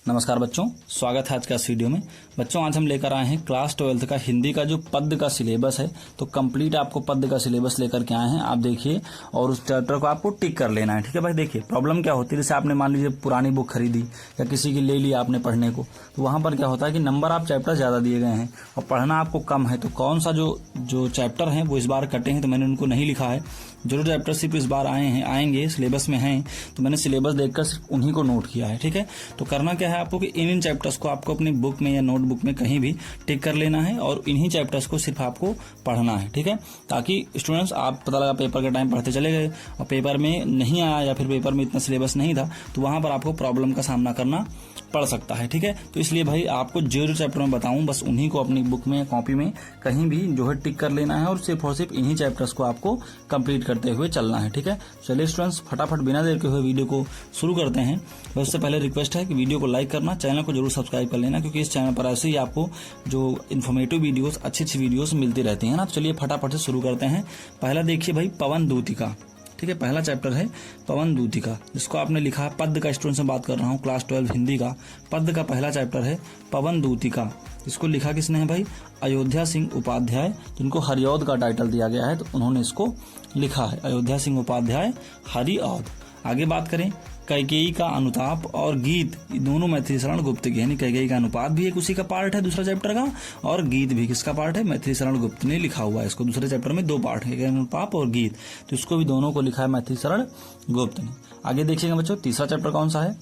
नमस्कार बच्चों, स्वागत है आज का इस वीडियो में। बच्चों आज हम लेकर आए हैं क्लास 12 का हिंदी का जो पद्य का सिलेबस है। तो कंप्लीट आपको पद्य का सिलेबस लेकर के आए हैं, आप देखिए और उस चैप्टर को आपको टिक कर लेना है। ठीक है भाई, देखिए प्रॉब्लम क्या होती है, जैसे आपने मान लीजिए पुरानी बुक खरीदी या किसी की ले ली आपने पढ़ने को, तो वहां पर क्या होता है कि नंबर आप चैप्टर ज्यादा दिए गए हैं और पढ़ना आपको कम है, तो कौन सा जो चैप्टर है वो इस बार कटे हैं, तो मैंने उनको नहीं लिखा है। जो चैप्टर सिर्फ इस बार आएंगे सिलेबस में हैं, तो मैंने सिलेबस देखकर सिर्फ उन्हीं को नोट किया है। ठीक है, तो करना क्या है आपको कि इन चैप्टर्स को आपको अपनी बुक में या नोटबुक में कहीं भी टिक कर लेना है और इन्हीं चैप्टर्स को सिर्फ आपको पढ़ना है। ठीक है, ताकि स्टूडेंट्स आप पता लगा पेपर के टाइम पढ़ते चले गए और पेपर में नहीं आया या फिर पेपर में इतना सिलेबस नहीं था, तो वहां पर आपको प्रॉब्लम का सामना करना पड़ सकता है। ठीक है, तो इसलिए भाई आपको जो चैप्टर में बताऊं बस उन्हीं को अपनी बुक में कॉपी में कहीं भी जो है टिक कर लेना है और सिर्फ इन्हीं चैप्टर्स को आपको कंप्लीट करते हुए चलना है। ठीक है, चलिए स्टूडेंट्स फटाफट बिना देर के हुए वीडियो को शुरू करते हैं। बस उससे पहले रिक्वेस्ट है कि वीडियो को लाइक करना, चैनल को जरूर सब्सक्राइब कर लेना, क्योंकि इस चैनल पर ऐसे ही आपको जो इन्फॉर्मेटिव वीडियोस अच्छी वीडियोस मिलती रहती है ना। तो चलिए फटाफट से शुरू करते हैं। पहला देखिए भाई, पवन दूतिका। ठीक है, पहला चैप्टर है पवन दूतिका, जिसको आपने लिखा है पद्य का। स्टूडेंट से बात कर रहा हूँ, क्लास 12 हिंदी का पद्य का पहला चैप्टर है पवन दूतिका। इसको लिखा किसने है भाई? अयोध्या सिंह उपाध्याय, जिनको हरिऔध का टाइटल दिया गया है, तो उन्होंने इसको लिखा है। अयोध्या सिंह उपाध्याय, हरिऔध। आगे बात करें, कैकेयी का अनुताप और गीत, दोनों मैथिली शरण गुप्त के, यानी कैकेयी का अनुपात भी एक उसी का पार्ट है दूसरा चैप्टर का, और गीत भी किसका पार्ट है? मैथिली शरण गुप्त ने लिखा हुआ है। इसको दूसरे चैप्टर में दो पार्ट है, अनुताप और गीत, तो इसको भी दोनों को लिखा है मैथिली शरण गुप्त ने। आगे देखिएगा बच्चों, तीसरा चैप्टर कौन सा है?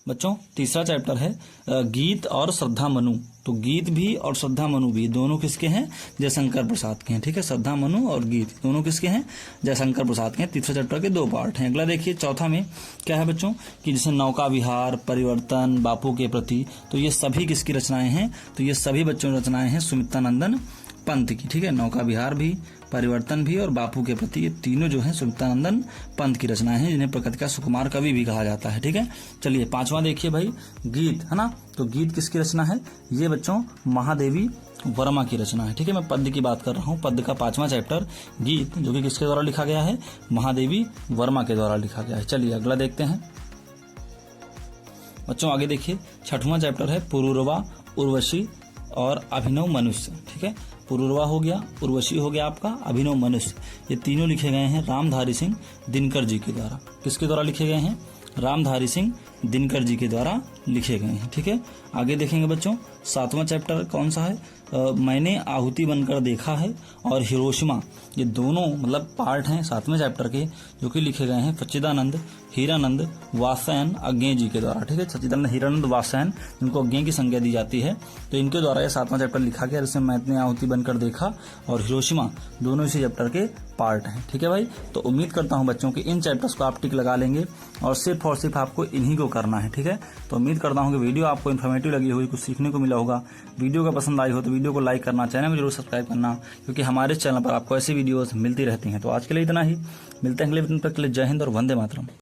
बच्चों तीसरा चैप्टर है गीत और श्रद्धा मनु। तो गीत भी और श्रद्धा मनु भी दोनों किसके हैं? जयशंकर प्रसाद के हैं। ठीक है, श्रद्धा मनु और गीत दोनों किसके हैं? जयशंकर प्रसाद के हैं। तीसरे चैप्टर के दो पार्ट हैं। अगला देखिए, चौथा में क्या है बच्चों कि जैसे नौका विहार, परिवर्तन, बापू के प्रति, तो ये सभी किसकी रचनाएं हैं? तो ये सभी बच्चों की रचनाएं हैं सुमित्रानंदन पंत की। ठीक है, नौका विहार भी, परिवर्तन भी और बापू के प्रति, ये तीनों जो है सुमित्रानंदन पंत की रचनाएं हैं, जिन्हें प्रकृति का सुकुमार कवि भी कहा जाता है। ठीक है, चलिए पांचवा देखिए भाई, गीत है ना। तो गीत किसकी रचना है? ये बच्चों महादेवी वर्मा की रचना है। ठीक है, मैं पद्य की बात कर रहा हूँ। पद्य का पांचवा चैप्टर गीत, जो कि किसके द्वारा लिखा गया है? महादेवी वर्मा के द्वारा लिखा गया है। चलिए अगला देखते हैं बच्चों। आगे देखिए, छठवां चैप्टर है पुरूरवा, उर्वशी और अभिनव मनुष्य। ठीक है, पुरूरवा हो गया, उर्वशी हो गया आपका, अभिनव मनुष्य, ये तीनों लिखे गए हैं रामधारी सिंह दिनकर जी के द्वारा। किसके द्वारा लिखे गए हैं? रामधारी सिंह दिनकर जी के द्वारा लिखे गए हैं। ठीक है, आगे देखेंगे बच्चों, सातवां चैप्टर कौन सा है? मैंने आहुति बनकर देखा है और हिरोशिमा, ये दोनों मतलब पार्ट हैं सातवें चैप्टर के, जो कि लिखे गए हैं सच्चिदानंद हीरानंद वात्स्यायन अज्ञेय जी के द्वारा। ठीक है, सच्चिदानंद हीरानंद वात्स्यायन, जिनको अज्ञेय की संज्ञा दी जाती है, तो इनके द्वारा ये सातवां चैप्टर लिखा गया, जिसमें मैंने आहुति बनकर देखा और हिरोशिमा दोनों इसी चैप्टर के पार्ट हैं। ठीक है भाई, तो उम्मीद करता हूं बच्चों कि इन चैप्टर्स को आप टिक लगा लेंगे और सिर्फ आपको इन्हीं को करना है। ठीक है, तो उम्मीद करता हूं कि वीडियो आपको इन्फॉर्मेटिव लगी होगी, कुछ सीखने को मिला होगा। वीडियो का पसंद आई हो तो वीडियो को लाइक करना, चैनल को जरूर सब्सक्राइब करना, क्योंकि हमारे चैनल पर आपको ऐसी वीडियोस मिलती रहती हैं। तो आज के लिए इतना ही, मिलते हैं अगले वीडियो तक के लिए। जय हिंद और वंदे मातरम।